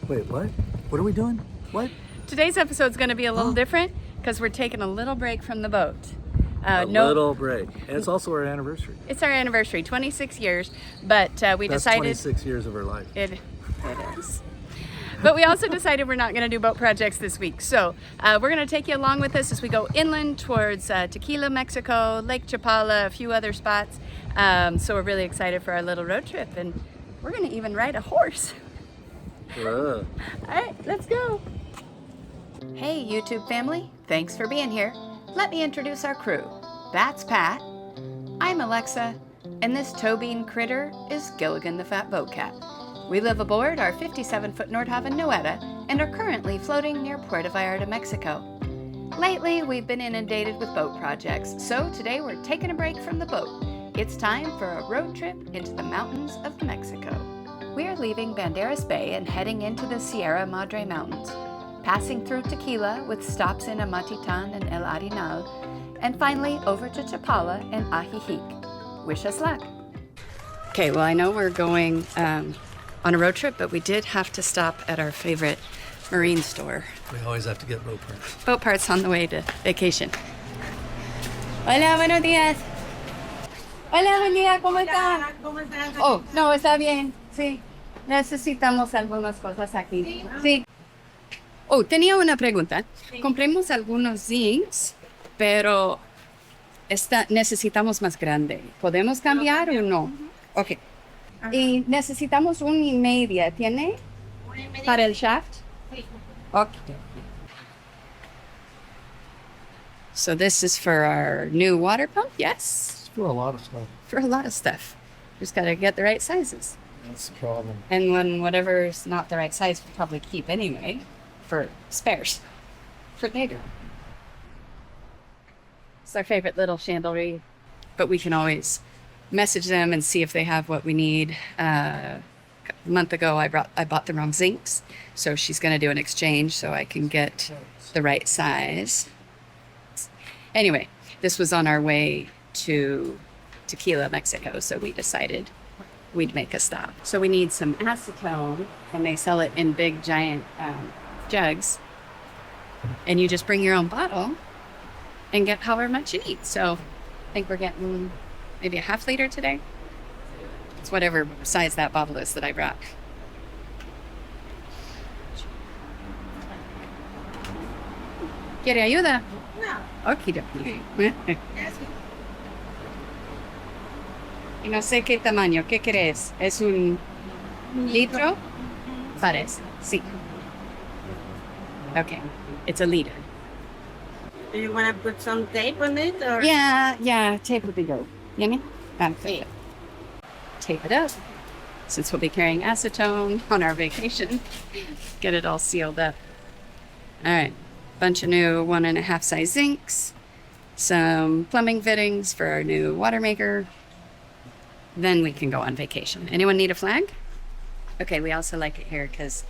Wait, what? What are we doing? What? Today's episode is going to be a little different because we're taking a little break from the boat. Little break. And it's also our anniversary. It's our anniversary, 26 years, but we That's decided... 26 years of our life. It is. But we also decided we're not going to do boat projects this week. So we're going to take you along with us as we go inland towards Tequila, Mexico, Lake Chapala, a few other spots. So we're really excited for our little road trip, and we're going to even ride a horse. All right, let's go. Hey, YouTube family. Thanks for being here. Let me introduce our crew. That's Pat. I'm Alexa, and this toe bean critter is Gilligan the Fat Boat Cat. We live aboard our 57-foot Nordhavn Noeta and are currently floating near Puerto Vallarta, Mexico. Lately, we've been inundated with boat projects, so today we're taking a break from the boat. It's time for a road trip into the mountains of Mexico. We are leaving Banderas Bay and heading into the Sierra Madre Mountains, passing through Tequila with stops in Amatitán and El Arenal, and finally over to Chapala and Ajijic. Wish us luck. Okay, well, I know we're going on a road trip, but we did have to stop at our favorite marine store. We always have to get boat parts. Boat parts on the way to vacation. Hola, buenos días. Hola, buen día, ¿cómo está? ¿Cómo estás? Oh, no, está bien, sí. Necesitamos algunas cosas aquí. Sí. Oh, tenía una pregunta. Compremos algunos zincs, pero necesitamos más grande. ¿Podemos cambiar o no? Ok. Y necesitamos 1.5. ¿Tiene? 1.5. ¿Para el shaft? Sí. Ok. So this is for our new water pump? Yes. It's for a lot of stuff. For a lot of stuff. Just got to get the right sizes. That's the problem. And when whatever's not the right size, we'll probably keep anyway for spares for later. It's our favorite little chandelier, but we can always message them and see if they have what we need. A month ago, I bought the wrong zincs, so she's going to do an exchange so I can get the right size. Anyway, this was on our way to Tequila, Mexico, so we decided we'd make a stop. So we need some acetone, and they sell it in big, giant jugs. And you just bring your own bottle and get however much you need. So I think we're getting maybe a half liter today. It's whatever size that bottle is that I brought. ¿Quiere ayuda? No. Okidoki. Yes. Y no sé qué tamaño, ¿qué crees? ¿Es un litro? Parece, sí. Okay, it's a liter. Do you want to put some tape on it? Or? Yeah, tape would be good. Yummy? Perfect. Tape it up, since we'll be carrying acetone on our vacation. Get it all sealed up. All right, bunch of new 1.5 size zincs, some plumbing fittings for our new water maker. Then we can go on vacation. Anyone need a flag? Okay, we also like it here because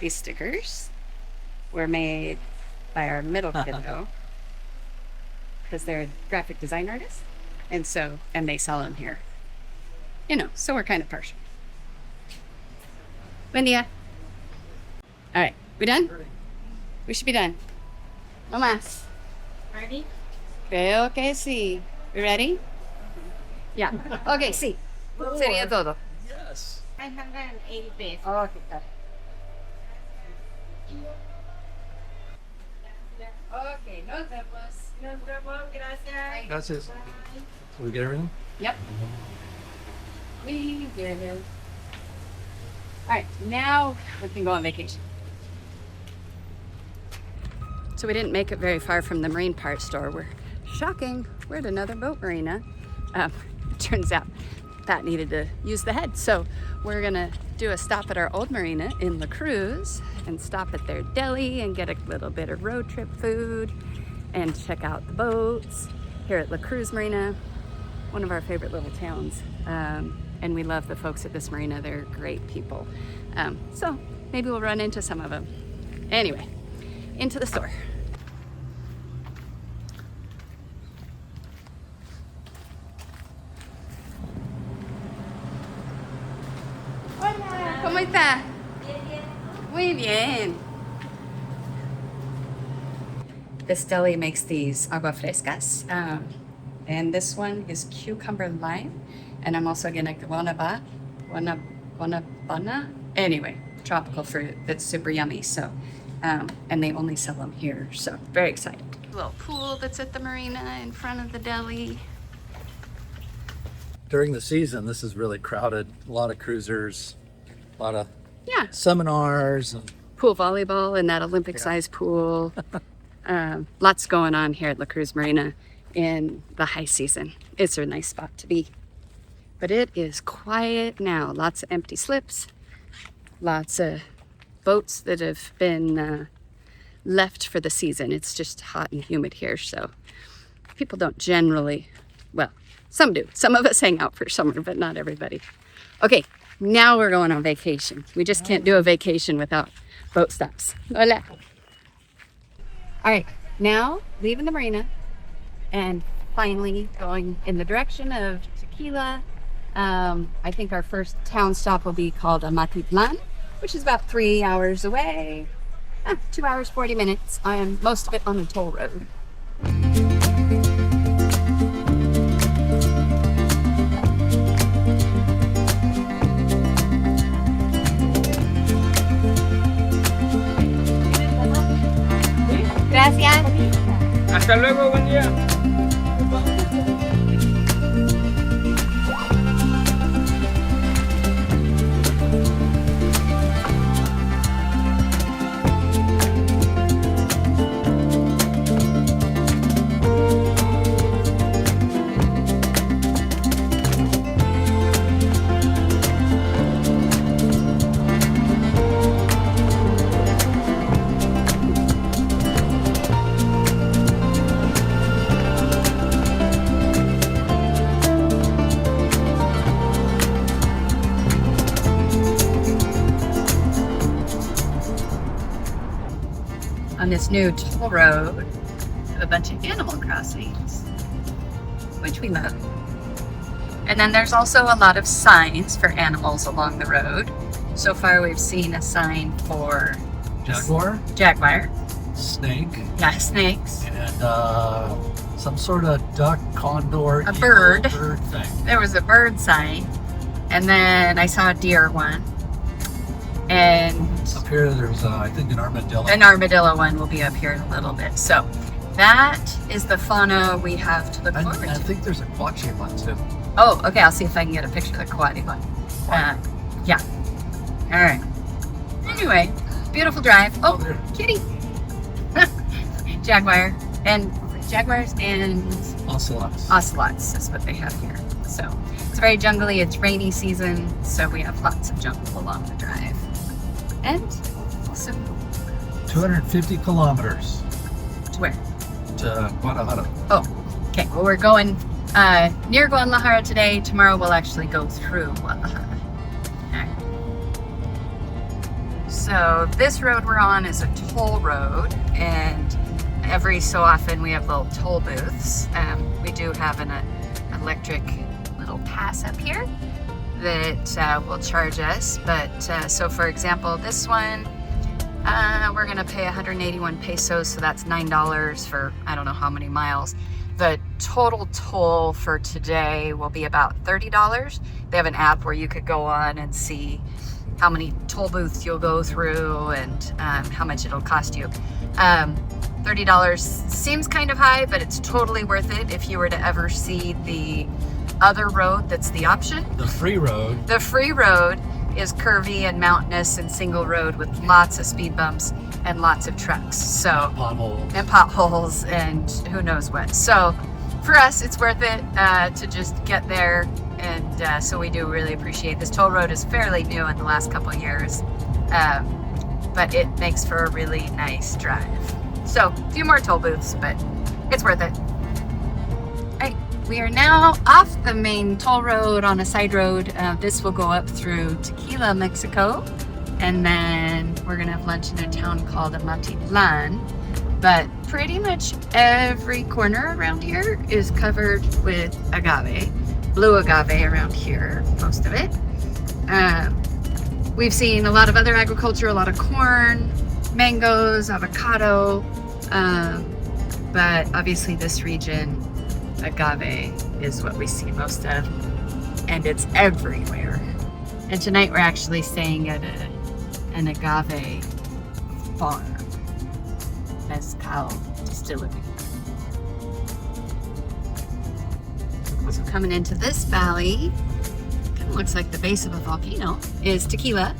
these stickers were made by our middle kiddo because they're a graphic design artist, and they sell them here. You know, so we're kind of partial. Buen día. All right, we done? We should be done. No más. Ready? Creo que sí. We ready? Yeah. Okay, sí. Sería todo. Yes. 580 pesos. Okay, got it. Okay, nos vemos. Nos vemos, gracias. Gracias. So we get everything? Yep. We did it. All right, now we can go on vacation. So we didn't make it very far from the marine parts store. We're at another boat marina. Turns out Pat needed to use the head. So we're gonna do a stop at our old marina in La Cruz and stop at their deli and get a little bit of road trip food and check out the boats here at La Cruz Marina, one of our favorite little towns. And we love the folks at this marina. They're great people. So maybe we'll run into some of them. Anyway, into the store. ¿Cómo está? Muy bien. This deli makes these agua frescas. And this one is cucumber lime. And I'm also getting a guanabana. Anyway, tropical fruit that's super yummy. So, and they only sell them here. So very excited. A little pool that's at the marina in front of the deli. During the season, this is really crowded. A lot of cruisers, a lot of Yeah. seminars. And Pool volleyball in that Olympic-sized pool. Lots going on here at La Cruz Marina in the high season. It's a nice spot to be. But it is quiet now. Lots of empty slips. Lots of boats that have been left for the season. It's just hot and humid here, so people don't generally, well, some do. Some of us hang out for summer, but not everybody. Okay, now we're going on vacation. We just can't do a vacation without boat stops. Hola. All right, now leaving the marina and finally going in the direction of Tequila. I think our first town stop will be called Amatitán, which is about 3 hours away. 2 hours, 40 minutes, and most of it on a toll road. Gracias. Hasta luego, buen día. On this new toll road, a bunch of animal crossings, which we love. And then there's also a lot of signs for animals along the road. So far we've seen a sign for jaguar, snake, yeah, snakes, and some sort of duck, condor, a bird. bird thing. There was a bird sign, and then I saw a deer one. And Up here, there's I think an armadillo. an armadillo one will be up here in a little bit. So that is the fauna we have to look I forward to. think there's a Guachi one too. Oh, okay. I'll see if I can get a picture of the Coati one. Yeah. All right. Anyway, beautiful drive. Oh, there. kitty. Jaguars and Ocelots. ocelots is what they have here. So it's very jungly. It's rainy season, so we have lots of jungle along the drive. And also 250 kilometers to where? to Guadalajara. Oh, okay. Well, we're going near Guadalajara today. Tomorrow we'll actually go through Guadalajara. Okay. So this road we're on is a toll road, and every so often we have little toll booths. We do have an electric little pass up here that will charge us. But so for example, this one, we're gonna pay 181 pesos, so that's $9 for I don't know how many miles. The total toll for today will be about $30. They have an app where you could go on and see how many toll booths you'll go through and how much it'll cost you. $30 seems kind of high, but it's totally worth it if you were to ever see the other road that's the option. The free road. The free road is curvy and mountainous and single road with lots of speed bumps and lots of trucks. So potholes and who knows what. So for us, it's worth it to just get there. And so we do really appreciate this. Toll road is fairly new in the last couple of years, but it makes for a really nice drive. So a few more toll booths, but it's worth it. Right, we are now off the main toll road on a side road. This will go up through Tequila, Mexico, and then we're gonna have lunch in a town called Amatitán. But pretty much every corner around here is covered with agave, blue agave around here, most of it. We've seen a lot of other agriculture, a lot of corn, mangoes, avocado, but obviously this region, agave is what we see most of, and it's everywhere. And tonight we're actually staying at an agave farm, Mezcala distillery. So coming into this valley, kind of looks like the base of a volcano, is Tequila.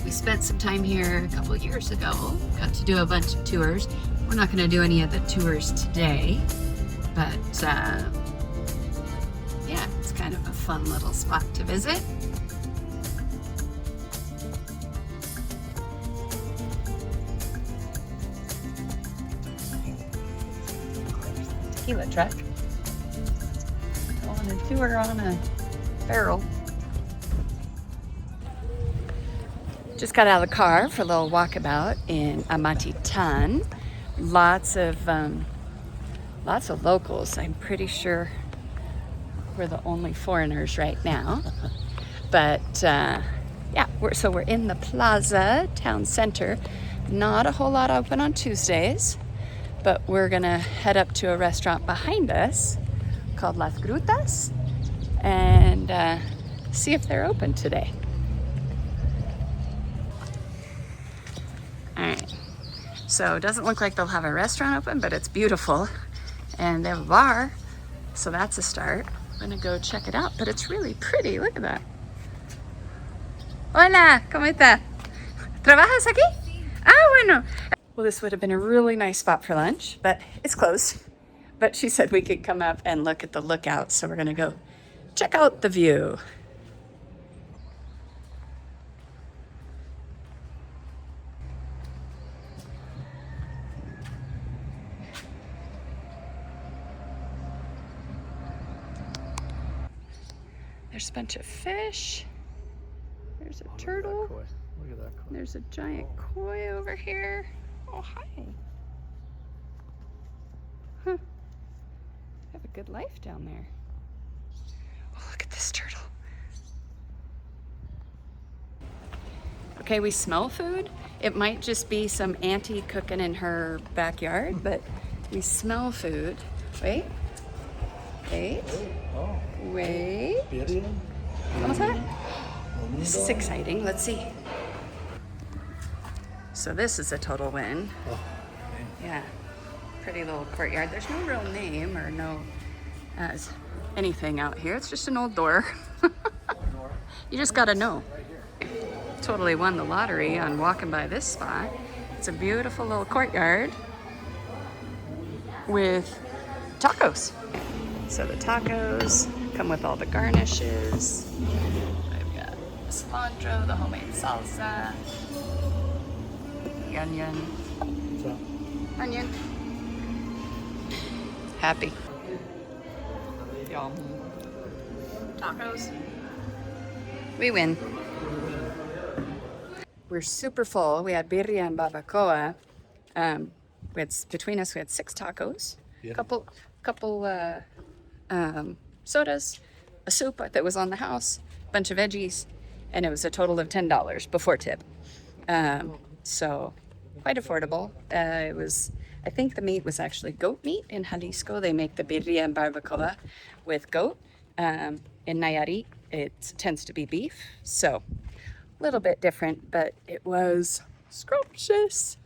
We spent some time here a couple of years ago, got to do a bunch of tours. We're not going to do any of the tours today, but yeah, it's kind of a fun little spot to visit. Tequila truck. Going a tour on a barrel. Just got out of the car for a little walkabout in Amatitán. Lots of locals. I'm pretty sure we're the only foreigners right now. But yeah, we're in the plaza, town center. Not a whole lot open on Tuesdays, but we're gonna head up to a restaurant behind us called Las Grutas and see if they're open today. All right, so it doesn't look like they'll have a restaurant open, but it's beautiful. And they have a bar, so that's a start. I'm gonna go check it out, but it's really pretty, look at that. Hola, ¿cómo está? ¿Trabajas aquí? Ah, bueno. Well, this would have been a really nice spot for lunch, but it's closed. But she said we could come up and look at the lookout, so we're gonna go check out the view. There's a bunch of fish. There's a turtle. Look at that koi. There's a giant koi over here. Oh, hi. Huh. They have a good life down there. Oh, look at this turtle. Okay, we smell food. It might just be some auntie cooking in her backyard, but we smell food. Wait. Wait. Oh, Wait. Vamos a ver. This is exciting. Let's see. So this is a total win. oh, Yeah. Pretty little courtyard. There's no real name or no anything out here. It's just an old door. You just gotta know. Totally won the lottery on walking by this spot. It's a beautiful little courtyard with tacos. So the tacos come with all the garnishes. I've got cilantro, the homemade salsa, the onion. Onion. Happy. Yum. Tacos. We win. We're super full. We had birria and barbacoa. Between us, we had 6 tacos, Yeah. couple sodas, a soup that was on the house, a bunch of veggies, and it was a total of $10 before tip. So quite affordable. I think the meat was actually goat meat. In Jalisco, they make the birria and barbacoa with goat. In Nayarit, it tends to be beef. So a little bit different, but it was scrumptious.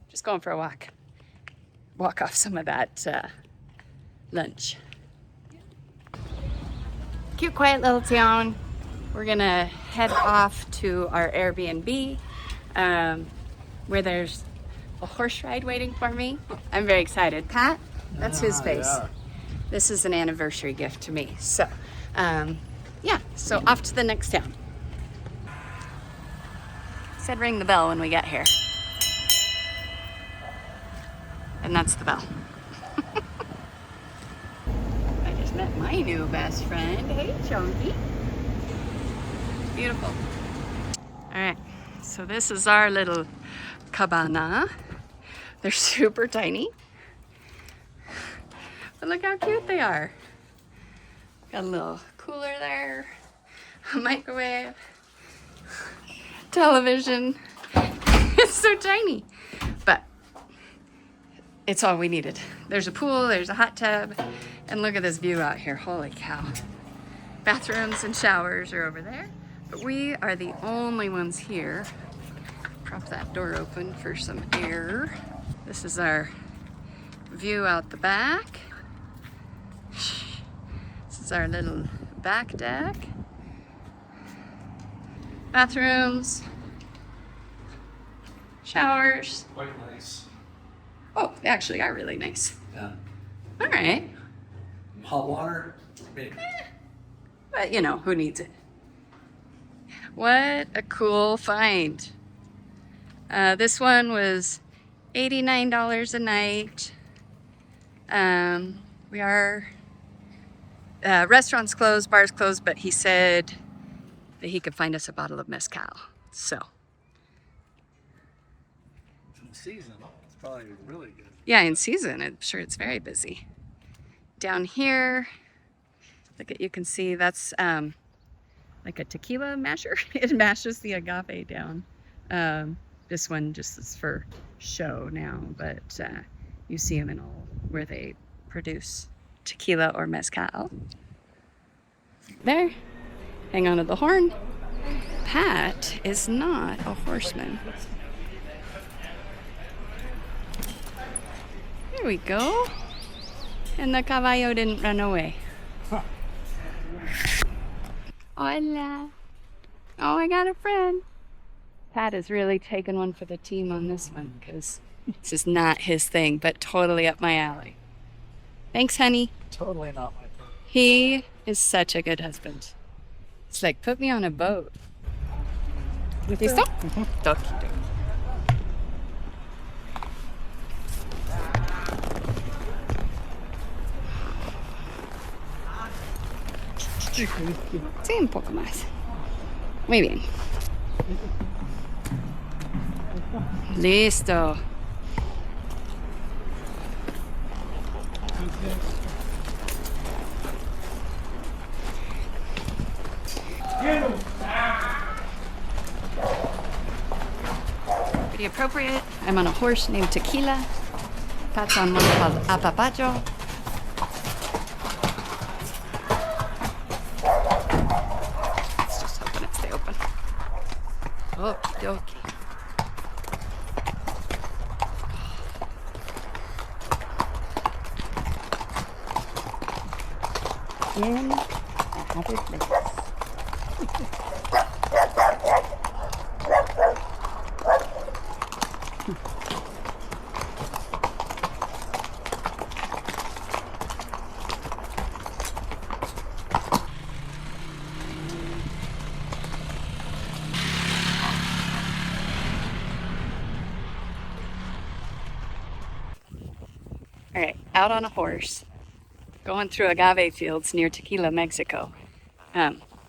Just going for a walk. Walk off some of that lunch. Cute, quiet little town. We're gonna head off to our Airbnb, where there's a horse ride waiting for me. I'm very excited. Pat, that's his face. Yeah. This is an anniversary gift to me. So, yeah, so off to the next town. Said ring the bell when we get here. And that's the bell. I just met my new best friend. Hey, Chunky. Beautiful. All right, so this is our little cabana. They're super tiny. But look how cute they are. Got a little cooler there, a microwave, television. It's so tiny, but it's all we needed. There's a pool, there's a hot tub, and look at this view out here. Holy cow. Bathrooms and showers are over there, but we are the only ones here. Prop that door open for some air. This is our view out the back. This is our little back deck. Bathrooms, showers. Quite nice. Oh, they actually are really nice. Yeah. All right. Hot water? Maybe. But you know, who needs it? What a cool find. This one was $89 a night. We are, restaurants closed, bars closed, but he said that he could find us a bottle of Mezcal. So. In season, it's probably really good. Yeah, in season, I'm sure it's very busy. Down here, look at, you can see that's like a tequila masher. It mashes the agave down. This one just is for show now, but you see them in all where they produce tequila or mezcal. There, hang on to the horn. Pat is not a horseman. There we go. And the caballo didn't run away. Hola. Oh, I got a friend. Pat is really taking one for the team on this one because this is not his thing, but totally up my alley. Thanks, honey. Totally not my thing. He is such a good husband. It's like, put me on a boat. ¿Listo? Toki. Sí, un poco más. Muy bien. Listo. Pretty appropriate. I'm on a horse named Tequila. Pat's on one called Apapacho. Let's just open it, stay open. Okie dokie. In a happy place. All right, out on a horse, going through agave fields near Tequila, Mexico.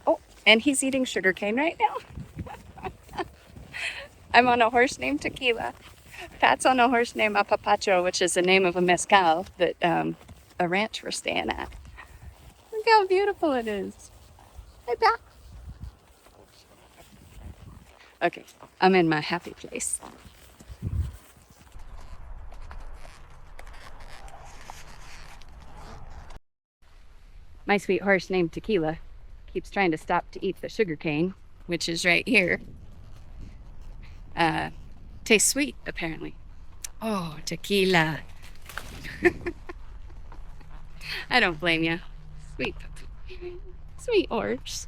Oh, and he's eating sugarcane right now. I'm on a horse named Tequila. Pat's on a horse named Apapacho, which is the name of a mezcal that a ranch we're staying at. Look how beautiful it is. Hey, Pat. Okay, I'm in my happy place. My sweet horse named Tequila keeps trying to stop to eat the sugar cane, which is right here. Tastes sweet, apparently. Oh, tequila. I don't blame you. Sweet puppy. Sweet horse.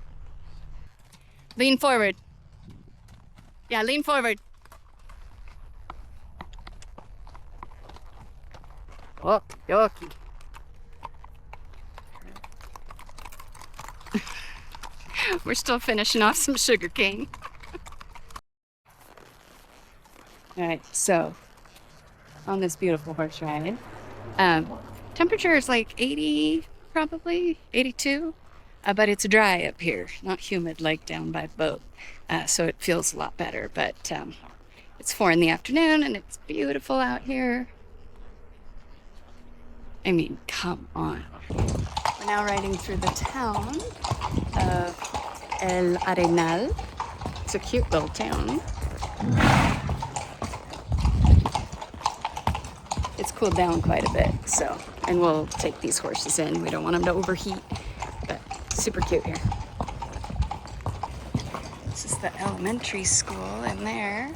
Lean forward. Yeah, lean forward. Oh, yoki. We're still finishing off some sugar cane. All right, so on this beautiful horse ride, temperature is like 80, probably 82, but it's dry up here, not humid like down by the boat, so it feels a lot better. But it's 4 in the afternoon and it's beautiful out here. I mean, come on. We're now riding through the town of El Arenal. It's a cute little town. It's cooled down quite a bit, so, and we'll take these horses in. We don't want them to overheat, but super cute here. This is the elementary school in there.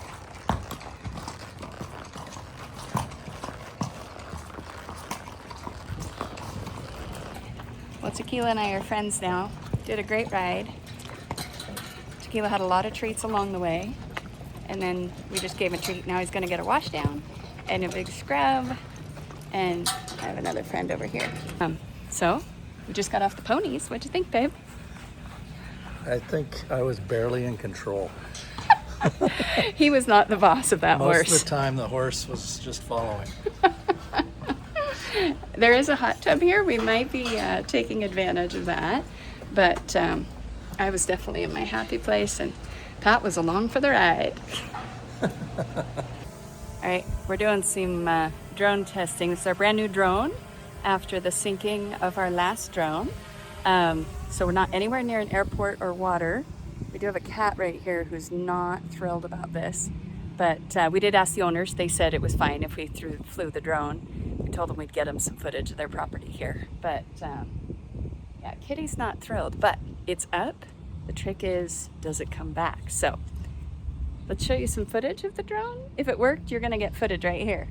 Well, Tequila and I are friends now. Did a great ride. Tequila had a lot of treats along the way, and then we just gave him a treat. Now he's gonna get a wash down and a big scrub, and I have another friend over here. So we just got off the ponies. What'd you think, babe? I think I was barely in control. He was not the boss of that horse. Most of the time the horse was just following. There is a hot tub here. We might be taking advantage of that, but I was definitely in my happy place, and Pat was along for the ride. All right, we're doing some drone testing. This is our brand new drone after the sinking of our last drone. So we're not anywhere near an airport or water. We do have a cat right here who's not thrilled about this, but we did ask the owners. They said it was fine if we flew the drone. We told them we'd get them some footage of their property here, but yeah, Kitty's not thrilled, but it's up. The trick is, does it come back? So let's show you some footage of the drone. If it worked, you're gonna get footage right here.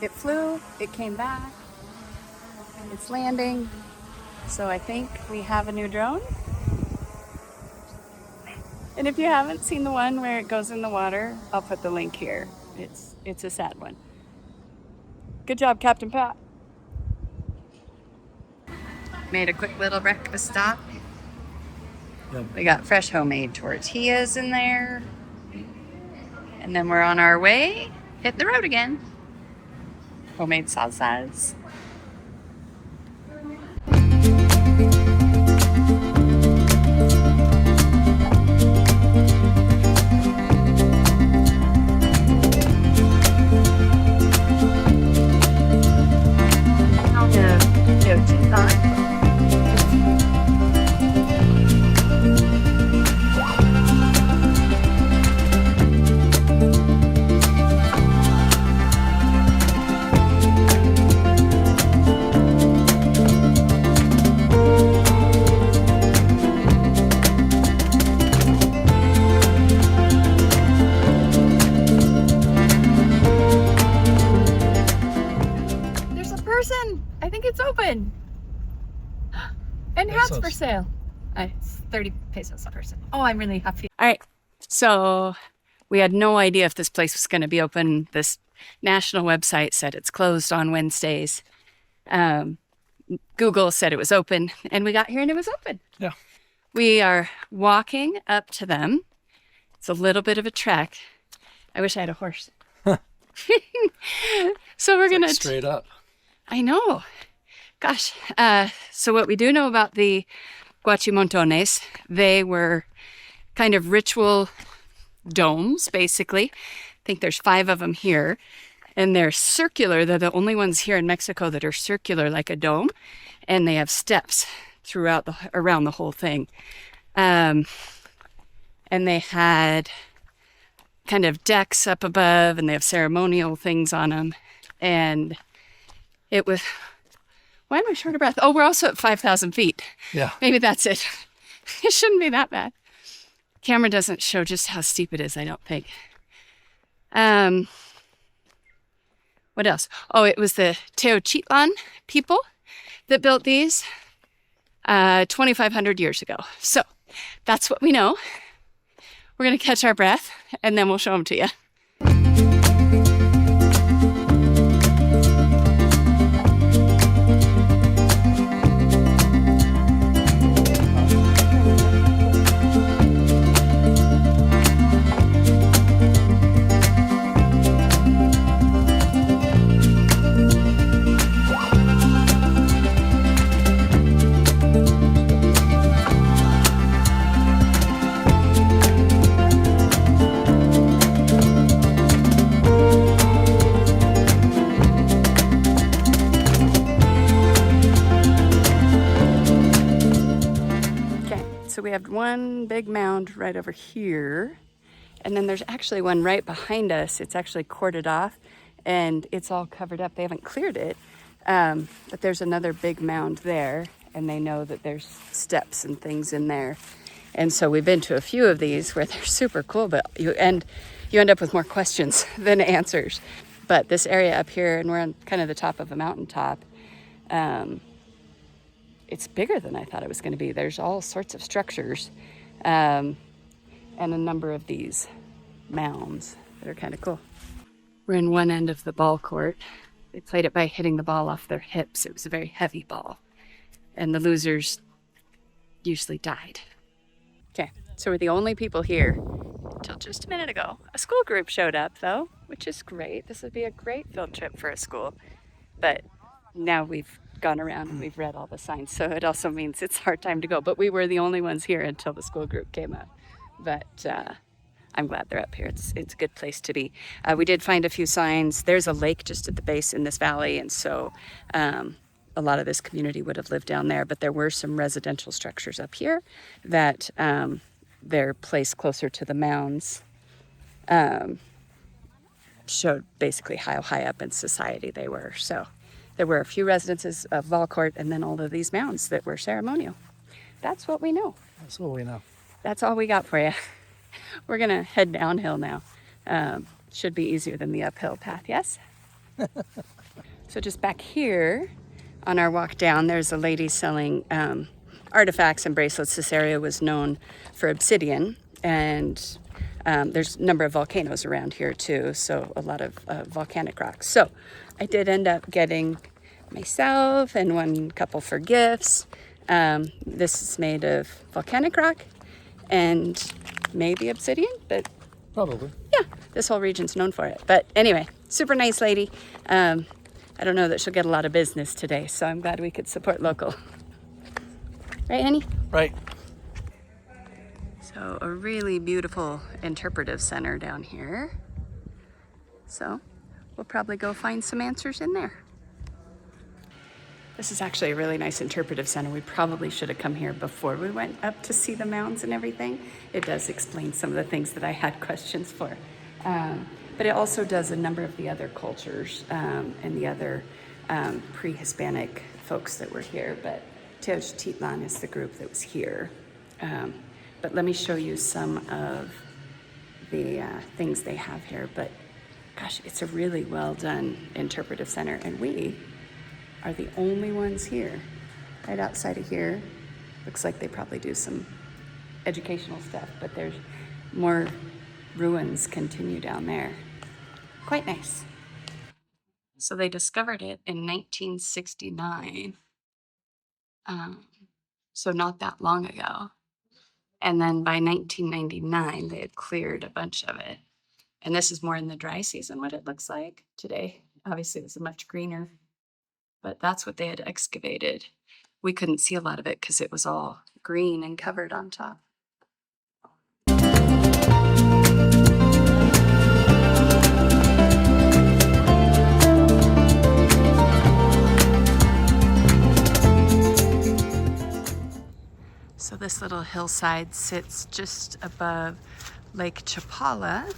It flew, it came back, it's landing, so I think we have a new drone. And if you haven't seen the one where it goes in the water, I'll put the link here. It's a sad one. Good job, Captain Pat. Made a quick little breakfast stop. Yep. We got fresh homemade tortillas in there. And then we're on our way, hit the road again. Homemade salsas. I think it's open. And hats for sale. It's 30 pesos a person. Oh, I'm really happy. All right. So we had no idea if this place was going to be open. This national website said it's closed on Wednesdays. Google said it was open, and we got here and it was open. Yeah. We are walking up to them. It's a little bit of a trek. I wish I had a horse. So we're going to... straight up. I know. Gosh. So what we do know about the Guachimontones, they were kind of ritual domes, basically. I think there's 5 of them here. And they're circular. They're the only ones here in Mexico that are circular like a dome. And they have steps throughout around the whole thing. And they had kind of decks up above, and they have ceremonial things on them. And it was, why am I short of breath? Oh, we're also at 5,000 feet. Yeah. Maybe that's it. It shouldn't be that bad. Camera doesn't show just how steep it is, I don't think. What else? Oh, it was the Teotihuacan people that built these 2,500 years ago. So that's what we know. We're going to catch our breath, and then we'll show them to you. we have one big mound right over here. And then there's actually one right behind us. It's actually corded off and it's all covered up. They haven't cleared it, but there's another big mound there, and they know that there's steps and things in there. And so we've been to a few of these where they're super cool, but you end up with more questions than answers. But this area up here, and we're on kind of the top of a mountaintop, it's bigger than I thought it was going to be. There's all sorts of structures, and a number of these mounds that are kind of cool. We're in one end of the ball court. They played it by hitting the ball off their hips. It was a very heavy ball, and the losers usually died. Okay, so we're the only people here until just a minute ago. A school group showed up though, which is great. This would be a great field trip for a school, but now we've gone around and we've read all the signs, so it also means it's our time to go. But we were the only ones here until the school group came up. But I'm glad they're up here. It's a good place to be. We did find a few signs. There's a lake just at the base in this valley, and so a lot of this community would have lived down there, but there were some residential structures up here that they're placed closer to the mounds showed basically how high up in society they were. So there were a few residences of Valcourt and then all of these mounds that were ceremonial. That's what we know. That's what we know. That's all we got for you. We're gonna head downhill now. Should be easier than the uphill path, yes? So just back here on our walk down, there's a lady selling artifacts and bracelets. This area was known for obsidian, and there's a number of volcanoes around here too, so a lot of volcanic rocks. So I did end up getting myself and one couple for gifts. This is made of volcanic rock and maybe obsidian, but Probably. yeah, this whole region's known for it. But anyway, super nice lady. I don't know that she'll get a lot of business today, so I'm glad we could support local. Right, honey? Right. So a really beautiful interpretive center down here. So we'll probably go find some answers in there. This is actually a really nice interpretive center. We probably should have come here before we went up to see the mounds and everything. It does explain some of the things that I had questions for. But it also does a number of the other cultures and the other pre-Hispanic folks that were here. But Tenochtitlan is the group that was here. But let me show you some of the things they have here. But gosh, it's a really well done interpretive center. And we are the only ones here. Right outside of here, looks like they probably do some educational stuff, but there's more ruins continue down there. Quite nice. So they discovered it in 1969. So not that long ago. And then by 1999, they had cleared a bunch of it. And this is more in the dry season, what it looks like today. Obviously, it's much greener, but that's what they had excavated. We couldn't see a lot of it because it was all green and covered on top. So this little hillside sits just above Lake Chapala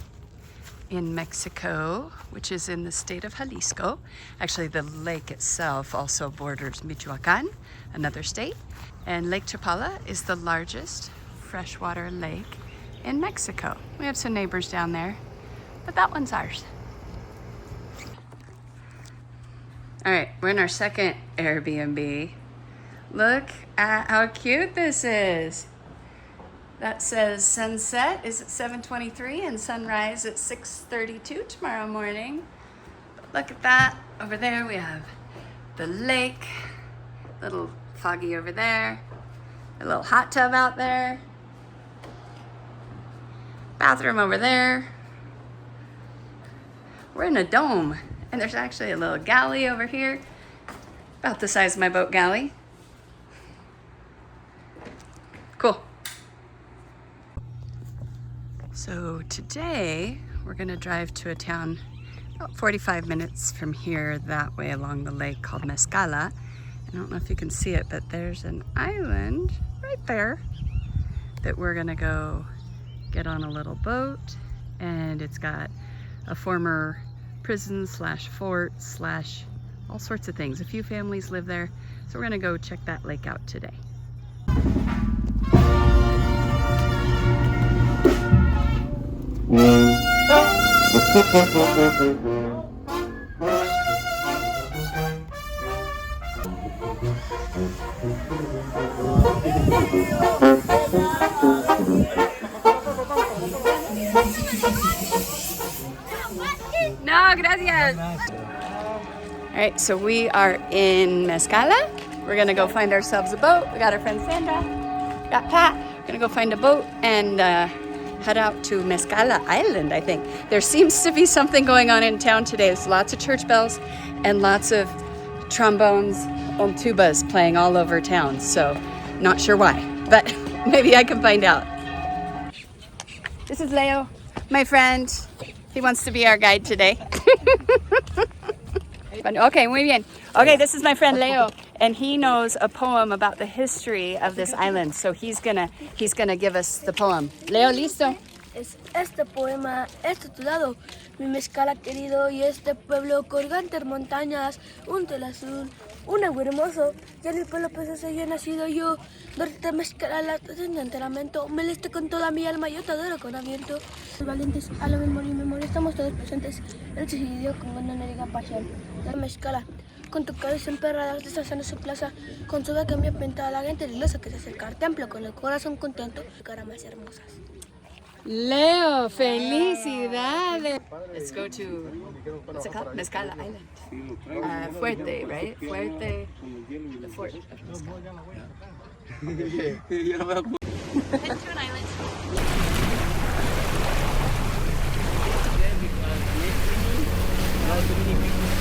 in Mexico, which is in the state of Jalisco. Actually, the lake itself also borders Michoacan, another state. And Lake Chapala is the largest freshwater lake in Mexico. We have some neighbors down there, but that one's ours. All right, we're in our second Airbnb. Look at how cute this is. That says sunset is at 7:23 and sunrise at 6:32 tomorrow morning. But look at that. Over there we have the lake, little foggy over there, a little hot tub out there, bathroom over there. We're in a dome, and there's actually a little galley over here, about the size of my boat galley. Cool. So today we're gonna drive to a town about 45 minutes from here that way along the lake called Mezcala. I don't know if you can see it, but there's an island right there. that we're gonna go get on a little boat, and it's got a former prison slash fort slash all sorts of things. A few families live there, so we're gonna go check that lake out today. No, gracias. All right, so we are in Mezcala. We're gonna go find ourselves a boat. We got our friend Sandra, got Pat. We're gonna go find a boat and head out to Mezcala Island, I think. There seems to be something going on in town today. There's lots of church bells and lots of trombones and tubas playing all over town. So not sure why, but maybe I can find out. This is Leo, my friend. He wants to be our guide today. Okay, muy bien. Okay, this is my friend Leo, and he knows a poem about the history of this island. So he's gonna give us the poem. Leo, listo? Este poema es titulado Mi Mezcala querido, y este pueblo colgantes montañas, un tel azul, un agua hermoso, y en el pueblo precioso yo he nacido yo, verte Mezcala la enteramiento, me liste con toda mi alma, yo te adoro con aviento. Los valientes a la memoria estamos todos presentes, el decidió con una nariga pasión. La Mezcala, con tu cabeza emperrada, deshaciendo su plaza, con su cambia pintada la gente iglesia que se acerca al templo, con el corazón contento, cara más hermosas. Leo, felicidades. Let's go to, what's it called? Mezcala Island. Fuerte, right? Fuerte, the fort of Mezcala. Head to an island.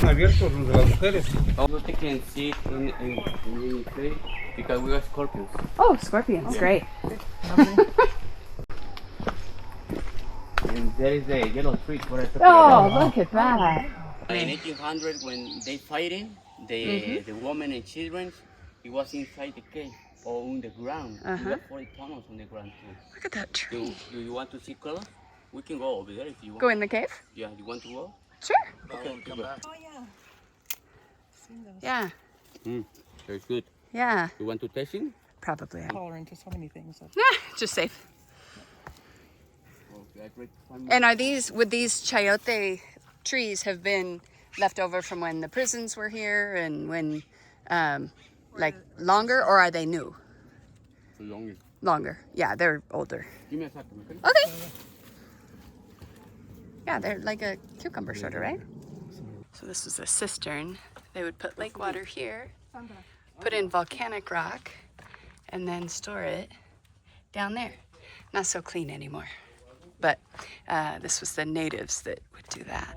Abiertos los de las mujeres. No te can see in play because we got scorpions. Oh, scorpions, great. And there is the yellow tree. Oh, look at that. In 1800, when they fighting, the women and children, it was inside the cave or on the ground. We got 40 tunnels on the ground too. Look at that tree. Do you want to see color? We can go over there if you want. Go in the cave? Yeah, you want to go? Sure. Okay, come back. Oh yeah. Seen those. Yeah. Very good. Yeah. You want to taste it? Probably. Tolerant to so many things. Just safe. Okay, great. And would these chayote trees have been left over from when the prisons were here and when, like longer, or are they new? Longer. Longer. Yeah, they're older. Give me a second, okay? Okay. Yeah, they're like a cucumber sort of, right? So this was a cistern. They would put lake water here, put in volcanic rock, and then store it down there. Not so clean anymore. But this was the natives that would do that.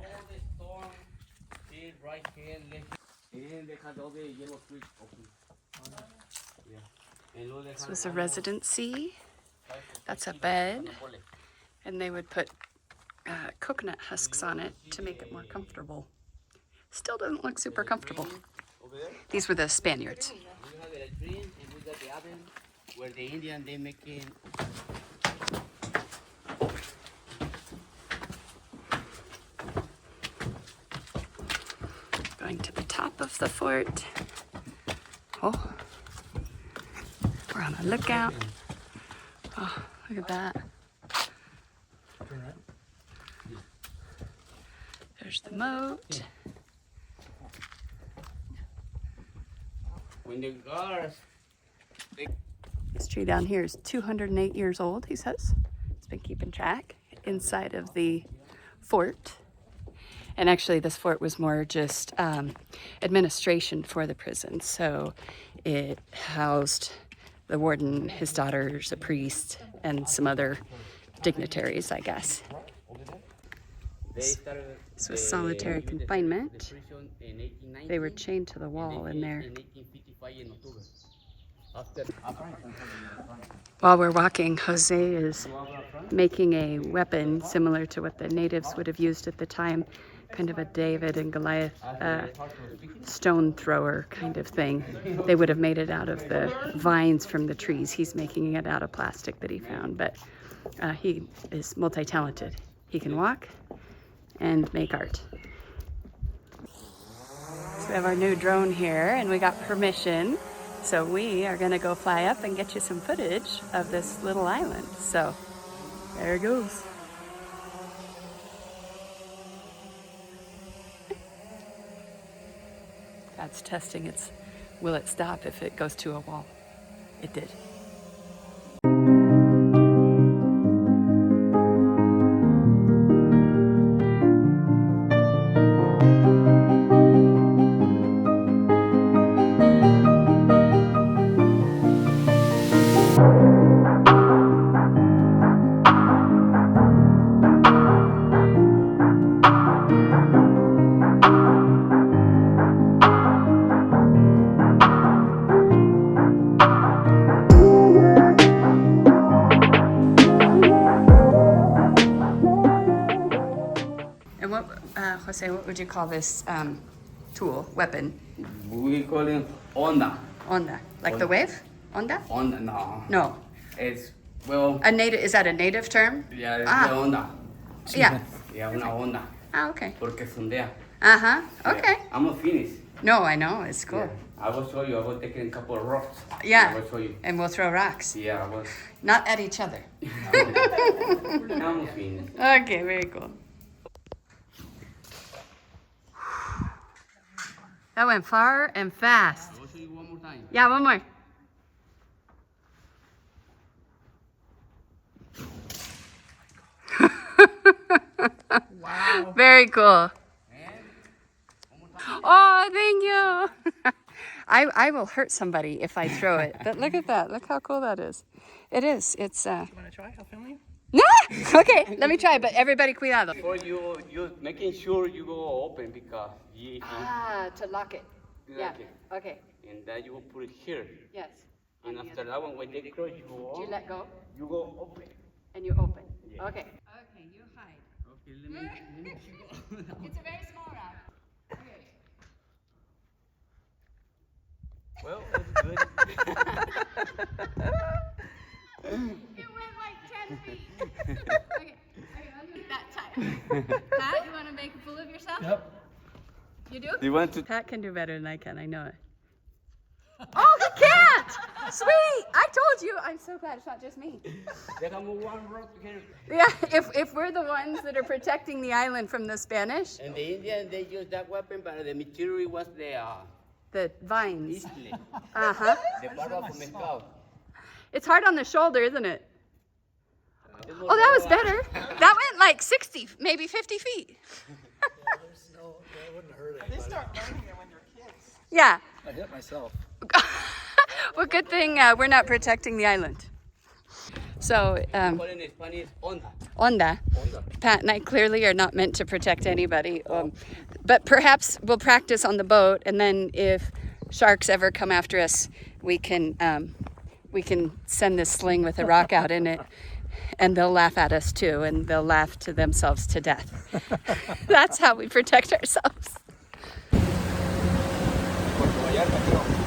This was a residency. That's a bed. And they would put coconut husks on it to make it more comfortable. Still doesn't look super comfortable. These were the Spaniards. We have a tree and we got the oven where the Indian they making. Going to the top of the fort. Oh, we're on a lookout. Oh, look at that. There's the moat. When the guards. This tree down here is 208 years old, he says. It's been keeping track inside of the fort. And actually this fort was more just administration for the prison. So it housed the warden, his daughters, a priest, and some other dignitaries, I guess. This was solitary confinement. They were chained to the wall in there. While we're walking, Jose is making a weapon similar to what the natives would have used at the time. kind of a David and Goliath stone thrower kind of thing. They would have made it out of the vines from the trees. He's making it out of plastic that he found, but he is multi-talented. He can walk and make art. So we have our new drone here, and we got permission. So we are gonna go fly up and get you some footage of this little island. So there it goes. That's testing its, will it stop if it goes to a wall? It did. And what, Jose, what would you call this tool, weapon? We call it onda. Onda. Like the wave? Onda? Onda, no. No. It's, well, A native, is that a native term? yeah, it's Ah. the onda. Yeah. Yeah, una onda. Ah, okay. Porque sondea. Uh-huh. Okay. Yeah. I'm a Finnish. No, I know. It's cool. Yeah. I will show you. I will take a couple of rocks. Yeah. I will show you. And we'll throw rocks. Yeah, I will. Not at each other. I'm a Finnish. Okay, very cool. That went far and fast. I will show you one more time. Yeah, one more. Wow. Very cool. Oh, thank you. I will hurt somebody if I throw it. But look at that. Look how cool that is. It is. It's You want to try? I'll film you. No. Okay, let me try. But everybody, cuidado. For you making sure you go open because you To lock it. Yeah. Okay. Okay. and then you will put it here. Yes. And after that one, when they close, you go Do on. you let go You go open. and you open? Yeah. Okay. Okay, you hide. Okay, let me It's a very small rock. Okay. Well, it's good. It went like 10 feet. Okay, I'll do it that time. Pat, you want to make a fool of yourself? Yep. You do? You want to? Pat can do better than I can, I know it. Oh, he can't! Sweet! I told you! I'm so glad it's not just me. They can move one rock here. Yeah, if we're the ones that are protecting the island from the Spanish, And the Indians, they used that weapon, but the material was the vines. easily. Uh-huh. The part of Mezcala. It's hard on the shoulder, isn't it? Oh, that was better. That went like 60, maybe 50 feet. That wouldn't hurt They anybody. start learning it when you're kids. Yeah. I hit myself. Well, good thing we're not protecting the island. So, Call in Spanish, onda. onda. Pat and I clearly are not meant to protect anybody. But perhaps we'll practice on the boat, and then if sharks ever come after us, we can send this sling with a rock out in it, and they'll laugh at us too, and they'll laugh to themselves to death. That's how we protect ourselves.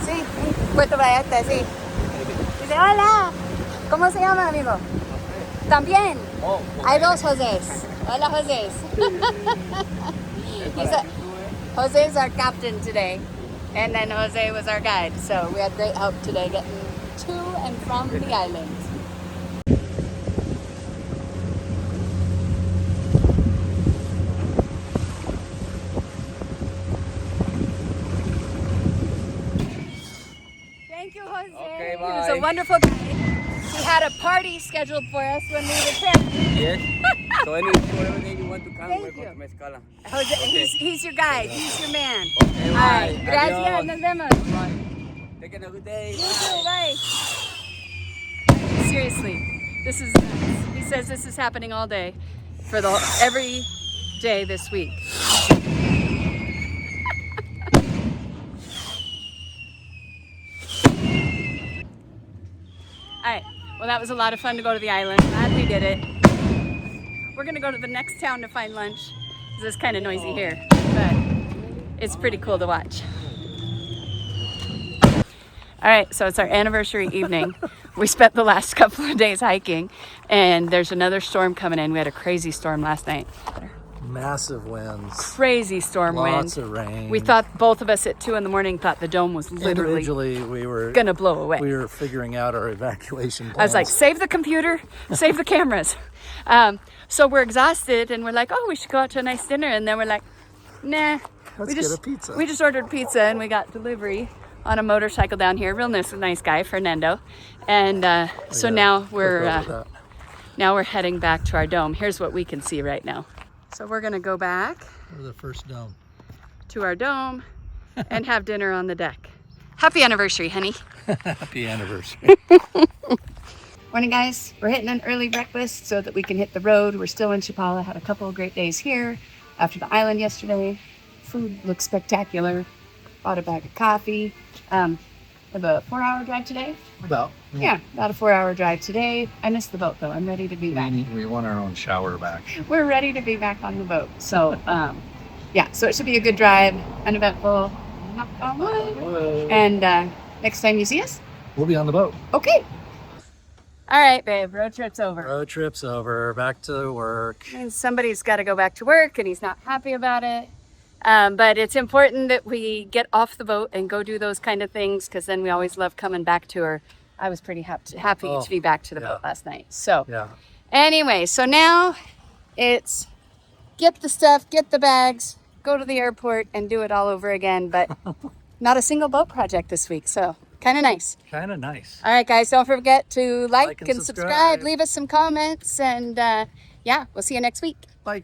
Sí, Puerto Vallarta, sí. Dice, hola, ¿cómo se llama, amigo? También. Hay dos Josés. Hola, Josés. Jose is our captain today, and then Jose was our guide. So we had great help today getting to and from the island. Thank you, Jose. Okay, He was a bye. wonderful guide. He had a party scheduled for us when we returned. Yes. So whatever day you want to come, Thank we're going you. to Mezcala. Jose, he's your guide. He's your man. Okay, All bye. right. Gracias. Adios. Nos vemos. Bye. Take a good day. You too. Bye. Seriously, this is. He says this is happening all day, for every day this week. All right. Well, that was a lot of fun to go to the island. Glad we did it. We're gonna go to the next town to find lunch. it's kind of noisy here, but it's pretty cool to watch. All right, so it's our anniversary evening. We spent the last couple of days hiking, and there's another storm coming in. We had a crazy storm last night. Massive winds. Crazy storm wind. Lots of rain. We thought, both of us at 2 a.m, thought the dome was literally Individually, we were gonna blow away. We were figuring out our evacuation plans. I was like, save the computer, save the cameras. So we're exhausted, and we're like, oh, we should go out to a nice dinner. And then we're like, nah. Let's get a pizza. We just ordered pizza, and we got delivery on a motorcycle down here. Real nice guy, Fernando. And so now we're heading back to our dome. Here's what we can see right now. So we're gonna go back We're the first dome. to our dome and have dinner on the deck. Happy anniversary, honey. Happy anniversary. Morning, guys. We're hitting an early breakfast so that we can hit the road. We're still in Chapala. Had a couple of great days here after the island yesterday. Food looks spectacular. Bought a bag of coffee. Have a 4-hour drive today. About. Yeah, about a 4-hour drive today. I missed the boat though. I'm ready to be back. We want our own shower back. We're ready to be back on the boat. So, yeah, so it should be a good drive, uneventful. Knock on wood. And next time you see us, We'll be on the boat. okay. All right, babe, road trip's over. Road trip's over. Back to work. And somebody's got to go back to work, and he's not happy about it. But it's important that we get off the boat and go do those kind of things, because then we always love coming back to her. I was pretty happy to be back to the boat last night. So Yeah. anyway, so now it's get the stuff, get the bags, go to the airport, and do it all over again. But not a single boat project this week, so kind of nice. Kind of nice. All right, guys, don't forget to like Like and and subscribe. Leave us some comments, and yeah, we'll see you next week. Bye.